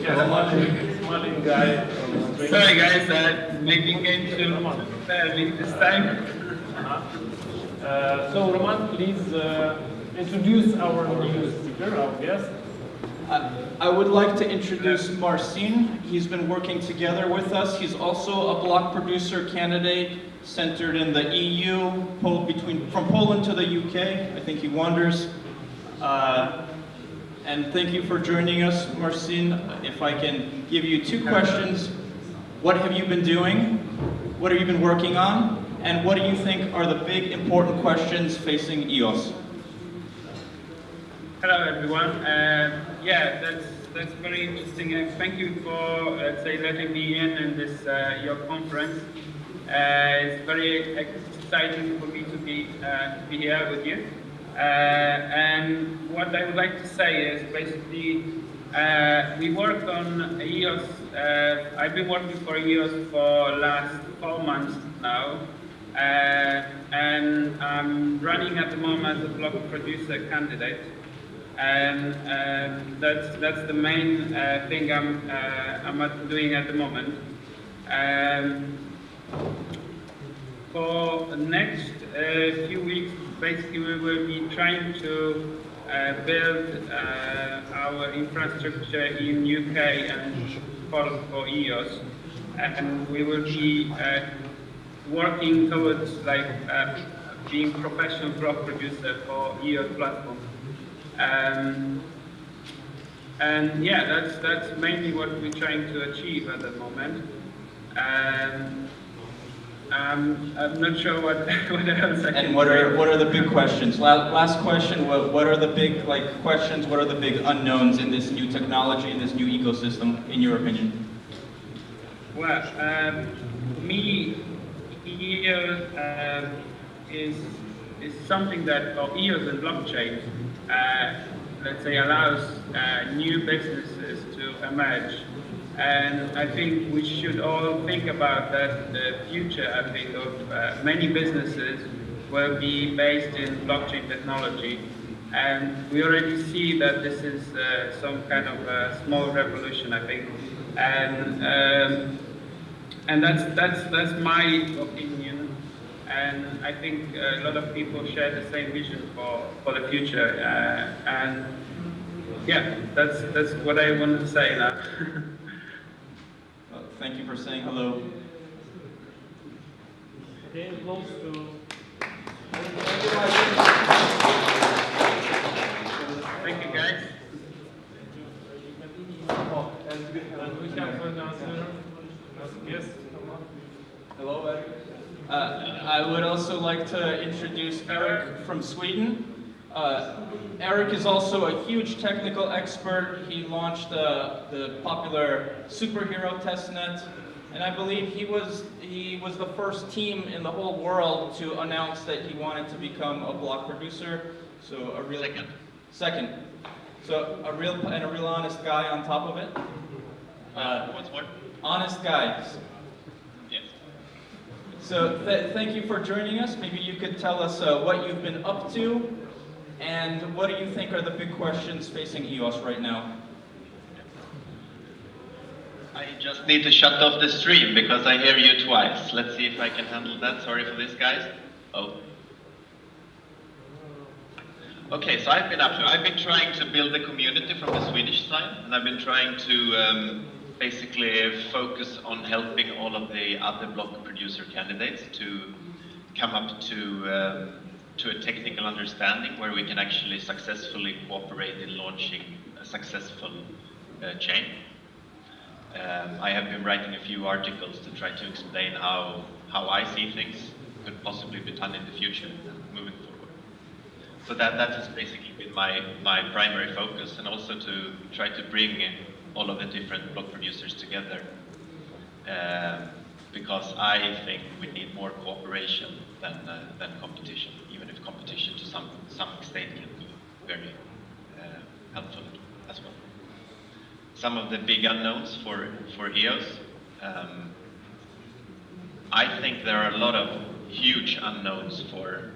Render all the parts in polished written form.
Smiling guy. Sorry guys, maybe came too early this time. So Roman, please introduce our new speaker, our guest. I would like to introduce Mercin. He's been working together with us. He's also a block producer candidate centered in the EU, from Poland to the UK. I think he wanders. And thank you for joining us, Mercin. If I can give you two questions. What have you been doing? What have you been working on? And what do you think are the big important questions facing EOS? Hello everyone. Yeah, that's very interesting. Thank you for letting me in this your conference. It's very exciting for me to be here with you. And what I would like to say is basically we work on EOS. I've been working for EOS for last 4 months now. And I'm running at the moment as a block producer candidate. And that's the main thing I'm doing at the moment. For the next few weeks, basically we will be trying to build our infrastructure in UK and for EOS, and we will be working towards being professional block producer for EOS platform. And yeah, that's mainly what we're trying to achieve at the moment. I'm not sure what else I can And what are the big questions? Last question, what are the big questions, what are the big unknowns in this new technology, in this new ecosystem, in your opinion? Well, me, EOS is something that, or EOS and blockchain, let's say allows new businesses to emerge. And I think we should all think about that. The future, I think, of many businesses will be based in blockchain technology. And we already see that this is some kind of a small revolution, I think. And that's my opinion. And I think a lot of people share the same vision for the future. And yeah, that's what I want to say now. Thank you for saying hello. Okay, close to. Thank you, guys. And we have an answer. Yes. Hello, Eric. I would also like to introduce Eric from Sweden. Eric is also a huge technical expert. He launched the popular superhero testnet, and I believe he was the first team in the whole world to announce that he wanted to become a block producer. So a real second. So a real honest guy on top of it. What's more? Honest guy. Yes. So thank you for joining us. Maybe you could tell us what you've been up to. And what do you think are the big questions facing EOS right now? I just need to shut off the stream because I hear you twice. Let's see if I can handle that. Sorry for this, guys. Oh. Okay, so I've been trying to build a community from the Swedish side, and I've been trying to basically focus on helping all of the other block producer candidates to come up to a technical understanding where we can actually successfully cooperate in launching a successful chain. I have been writing a few articles to try to explain how I see things could possibly be done in the future moving forward. So that has basically been my primary focus, and also to try to bring all of the different block producers together. Because I think we need more cooperation than competition, even if competition to some extent can be very helpful as well. Some of the big unknowns for EOS, I think there are a lot of huge unknowns for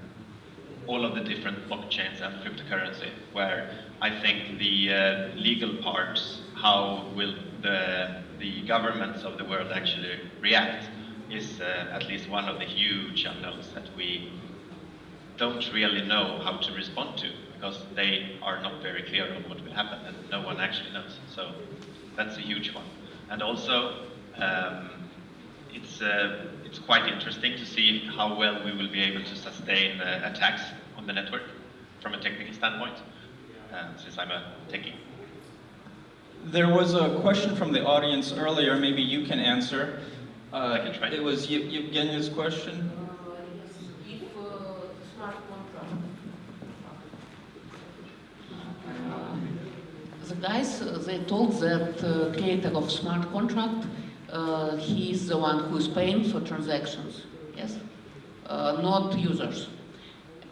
all of the different blockchains and cryptocurrency, where I think the legal parts, how will the governments of the world actually react is at least one of the huge unknowns that we don't really know how to respond to, because they are not very clear on what will happen, and no one actually knows. So that's a huge one. And also, it's quite interesting to see how well we will be able to sustain attacks on the network from a technical standpoint, since I'm a techie. There was a question from the audience earlier, maybe you can answer. I can try. It was Yevgenya's question. If smart contract, the guys, they told that creator of smart contract, he is the one who is paying for transactions, yes? Not users.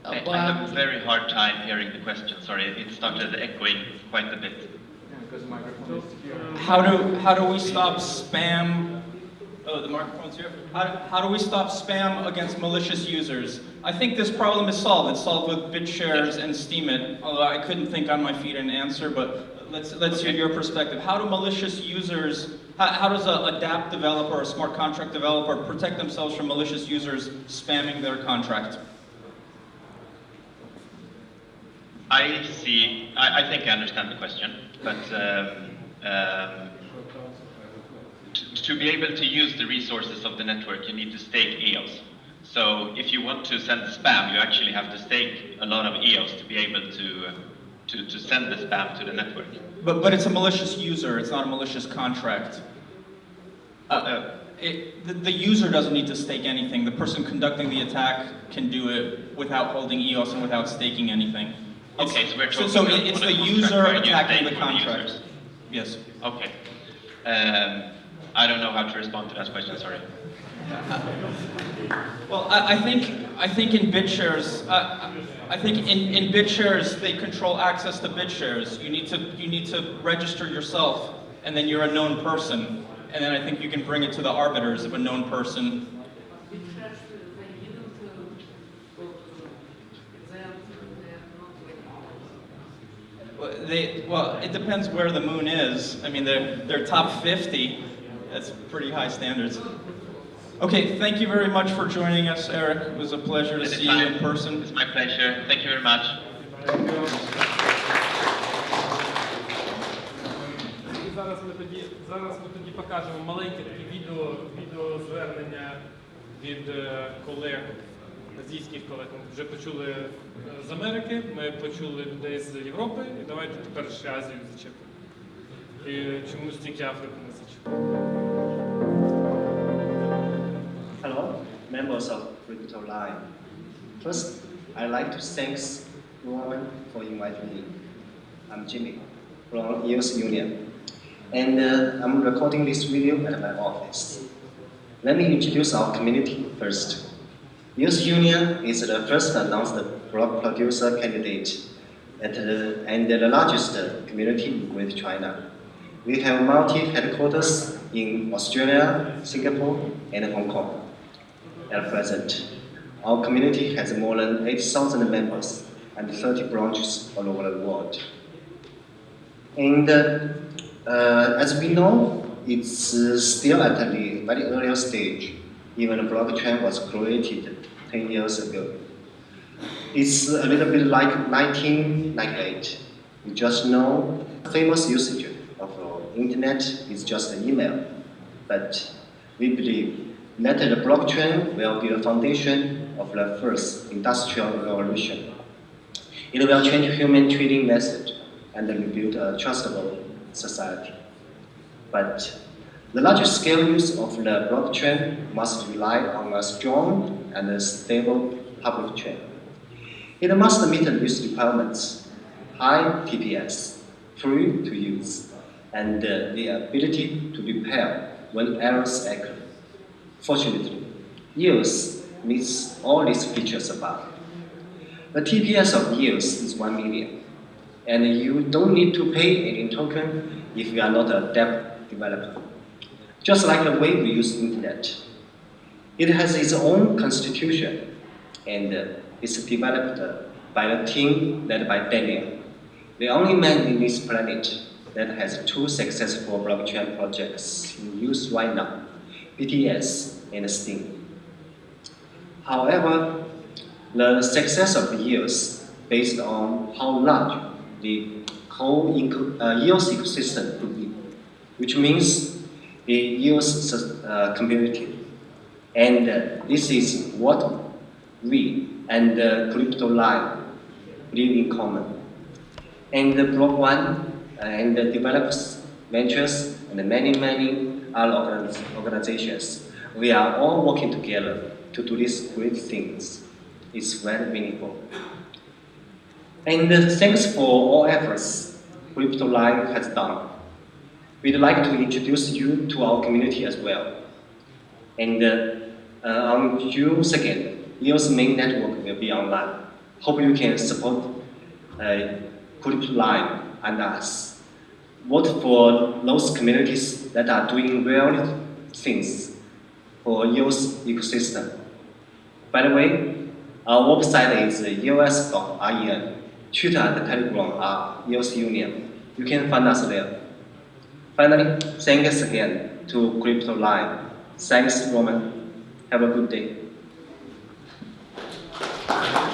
I have a very hard time hearing the question, sorry, it started echoing quite a bit. How do we stop spam? Oh, the microphone's here. How do we stop spam against malicious users? I think this problem is solved. It's solved with BitShares and Steemit. Although I couldn't think on my feet an answer, but let's hear your perspective. How do malicious users? How does a DApp developer or a smart contract developer protect themselves from malicious users spamming their contract? I see, I think I understand the question, but to be able to use the resources of the network, you need to stake EOS. So if you want to send spam, you actually have to stake a lot of EOS to be able to send the spam to the network. But it's a malicious user, it's not a malicious contract. The user doesn't need to stake anything. The person conducting the attack can do it without holding EOS and without staking anything. Okay, so we're talking so about it's a the contract user where you attacking stake the for contract. users. Yes. Okay. I don't know how to respond to that question, sorry. Well, I think in BitShares, I think in BitShares they control access to BitShares. You need to register yourself, and then you're a known person, and then I think you can bring it to the arbiters of a known person. Well, it depends where the moon is. I mean, they're top 50. That's pretty high standards. Okay, thank you very much for joining us, Eric. It was a pleasure to see you in person. It's my pleasure. Thank you very much. І зараз ми тоді покажемо маленьке таке відеозвернення від колег, азійських колег. Ми вже почули з Америки, ми почули людей з Європи, і давайте тепер ще Азію зачепимо. І чомусь тільки Африку не зачепимо. Hello, members of Crypto Line. First, I'd like to thank Rowan for inviting me. I'm Jimmy from EOSUnion, and I'm recording this video at my office. Let me introduce our community first. EOSUnion is the first announced block producer candidate and the largest community with China. We have multi-headquarters in Australia, Singapore, and Hong Kong. At present, our community has more than 8,000 members and 30 branches all over the world. And as we know, it's still at the very early stage. Even the blockchain was created 10 years ago. It's a little bit like 1998. We just know famous usage of internet is just an email, but we believe that the blockchain will be the foundation of the first industrial revolution. It will change human trading method and rebuild a trustable society. But the largest scale use of the blockchain must rely on a strong and a stable public chain. It must meet the use requirements, high TPS, free to use, and the ability to repair when errors occur. Fortunately, EOS meets all these features above. The TPS of EOS is 1 million, and you don't need to pay any token if you are not a DApp developer. Just like the way we use internet. It has its own constitution, and it's developed by a team led by Daniel, the only man in this planet that has 2 successful blockchain projects in use right now, BTS and Steam. However, the success of EOS based on how large the whole EOS ecosystem could be, which means the EOS community. And this is what we and Crypto Live believe in common. And the Block One and the developers, ventures, and many other organizations, we are all working together to do these great things. It's very meaningful. And thanks for all efforts Crypto Live has done. We'd like to introduce you to our community as well. And on June 2nd, EOS main network will be online. Hope you can support Crypto Live and us. Vote for those communities that are doing real things for EOS ecosystem. By the way, our website is EOS.IN. Twitter and Telegram are EOSUnion. You can find us there. Finally, thanks again to Crypto Live. Thanks, Roman. Have a good day.